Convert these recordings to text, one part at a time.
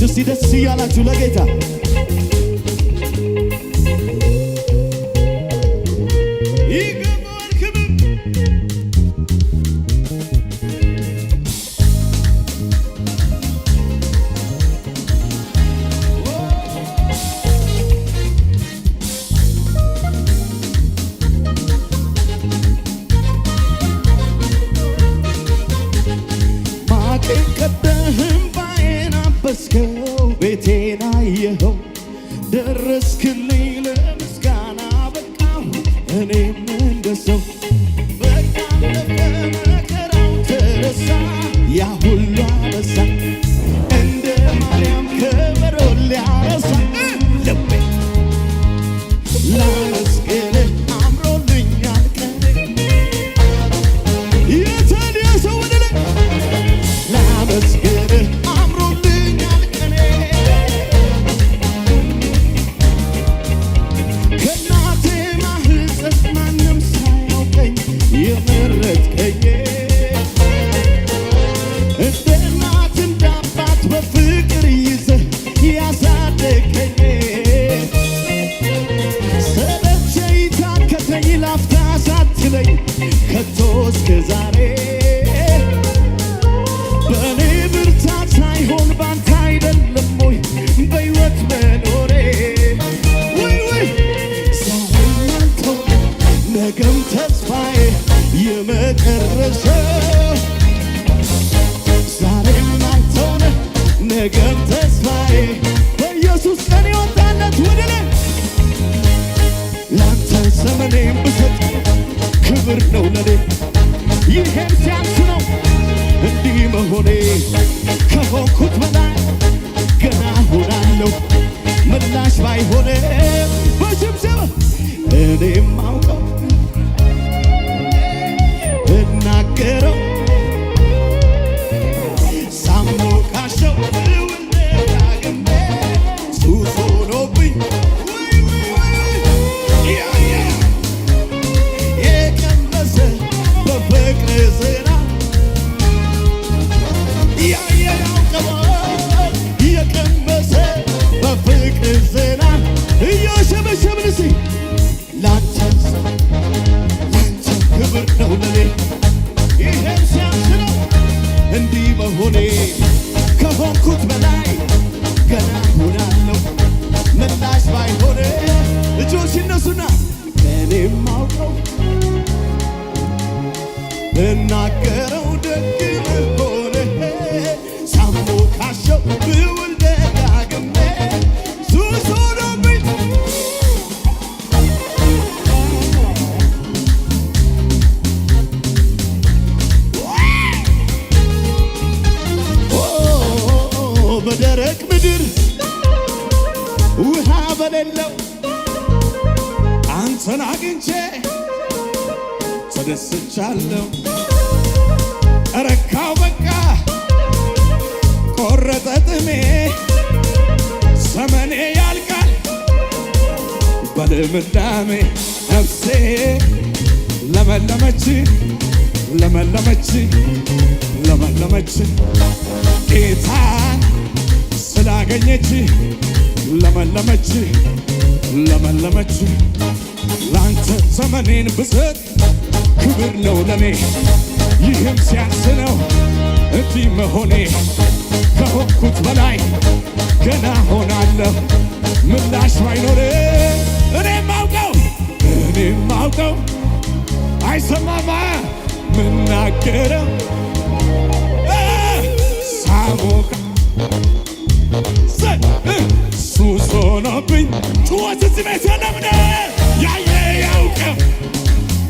እስቲ ደስ እያላችሁ ለጌታ ይገባል ክብር። ማቄን ቀደህም ባዬን አበስከው ቤቴን አየኸው ደረስክልኝ ለምስጋና በቃሁ እኔም እንደሰው በቃ መከራው ተረሳ ያ ሁሉ አበሳ እንደ ማርያም ከበሮ ሊያረሳ ልቤ ላመስግንህ አምሮልኛል ቀኔ የታዲያ ሰው ወደ ላይ ላመስግንህ አምሮልኛል ቀኔ ከእናቴ ማህፀን ማንም ሳያውቀኝ የመረጥከኝ እንደ እናት እንደ አባት በፍቅር ይዘህ ያሳደግከኝ ሰለቸኝ ታከተኝ ላፍታ ሳትለኝ ከቶ እስከ ዛሬ በእኔ ብርታት ሳይሆን ባንተ አይደለም ወይ በሕይወት መኖሬ ወይ ወይ ዛሬም አንተው ነገም ተስፋዬ የመጨረሻው ዛሬም አንተው ነህ ነገም ተስፋዬ በኢየሱስ ቀን የወጣለት ወደ ላይ ላንተ ዘመኔን ብሰጥ ክብር ነው ለኔ ይሄም ሲያንስ ነው እንዲህ መሆኔ ከሆንኩት በላይ ገና ሆናለሁ ምላሽ ባይሆነ በሽብሸባ እኔም አውቀው እናገረው ሳሞካሸው ደጋግሜ ሱስ ሆኖብኝ የቀመሰ በፍቅር ዝና ያውቀዋል የቀመሰ በፍቅር ዝና እያሸበሸብን እስኪ ላንተ ክብር ነው ለኔ ይሄም ሲያንስ ነው እንዲህ መሆኔ ከሆንኩት በላይ ገና ሆናለሁ ምላሽ ባይሆን እጆች ሲነሱና እኔም አውቀው እናገረው ደግ ሆነ ሳሞካሸው ብውል ደጋግሜ ሱስ ሆኖብኝ በደረቅ ምድር ውሃ በሌለው አንተን አግኝቼ ተደስቻለሁ ረካው በቃ ቆረጠ ጥሜ ዘመኔ ያልቃል በልምላሜ ነፍሴ ለመለመች ለመለመች ለመለመች ጌታ ስላገኘች ለመለመች ለመለመች ላንተ ዘመኔን ብሰጥ ክብር ነው ለኔ ይህም ሲያንስ ነው እንዲህ መሆኔ ከሆንኩት በላይ ገና ሆናለሁ ምላሽ ባይኖር እኔም አውቀው አይሰማማ ምናገረው ሳሞካ ሱስ ሆኖብኝ ጩኸት እዚህ ቤት የለምነ ያየ ያውቀው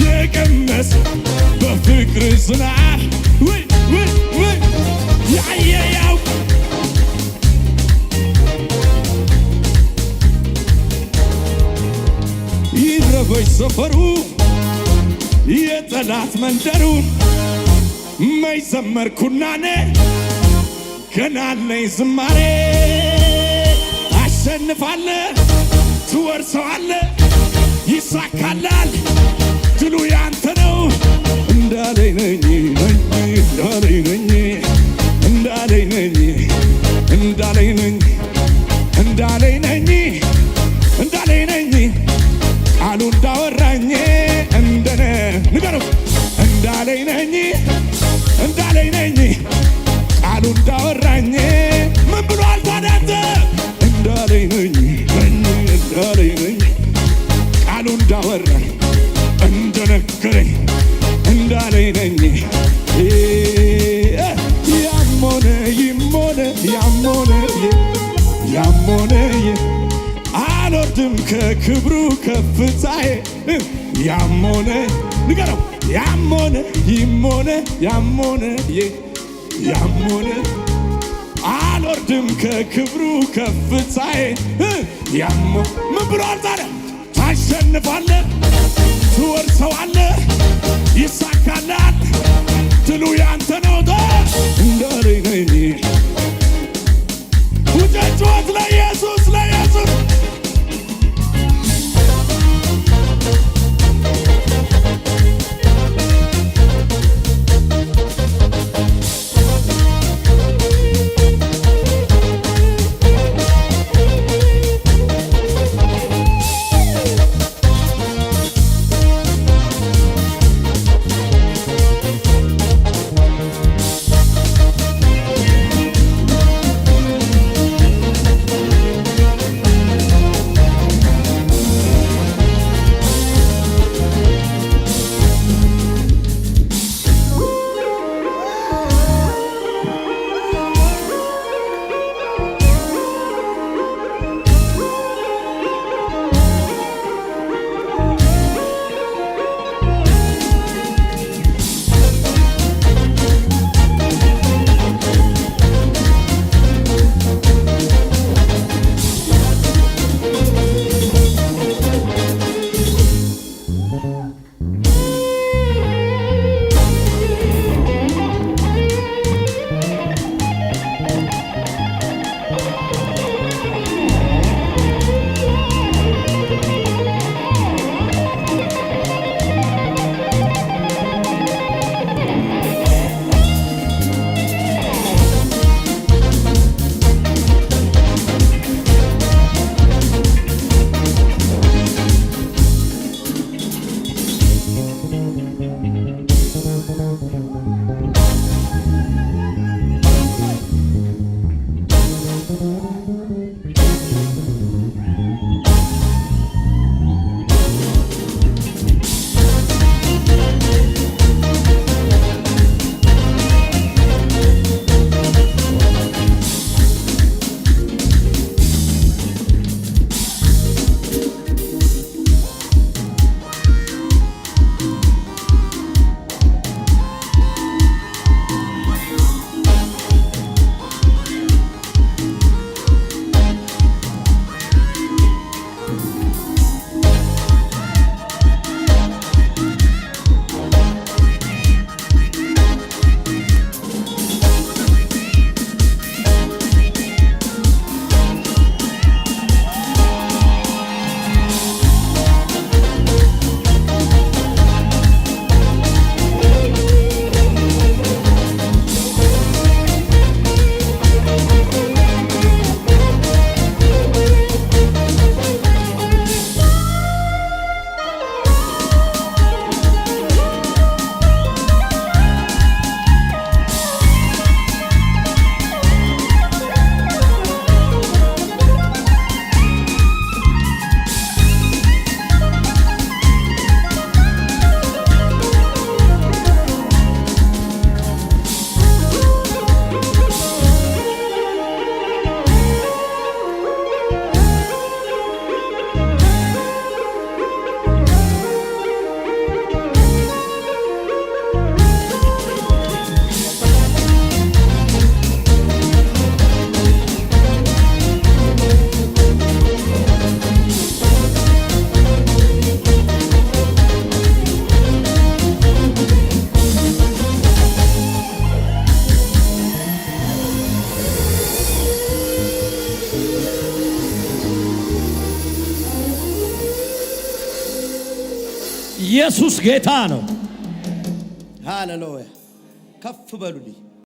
የቀመሰ በፍቅር ዝናብ ያየ ያውቀው ይረበኝ ሰፈሩ የጠላት መንደሩን መች ዘመርኩናኔ ገና አለኝ ዝማሬ አሸንፋለ ትወርሰዋለ ይሳካላል ድሉ ያንተ ነው እንዳለኝ ነኝ እንዳለኝ ነኝ እንዳለኝ ነኝ እንዳለኝ ነኝ እንዳወራኝ እንደነገረኝ እንዳለኝ ነኝ። ያሞነ ይሞነ ያሞነ ያሞነ አልወርድም ከክብሩ ከፍታዬ ያሞነ ንገረው ያሞነ ይሞነ ያሞነ ያሞነ አልወርድም ከክብሩ ከፍታዬ ያሞ ምን ብሏል ታዲያ? ታሸንፋለህ፣ ትወርሰዋለህ፣ ይሳካልሃል፣ ድሉ ያንተ ነው እንዳለኝ ነኝ። ውጨጭወት ለኢየሱስ ለኢየሱስ ኢየሱስ ጌታ ነው። ሃሌሉያ! ከፍ በሉልኝ።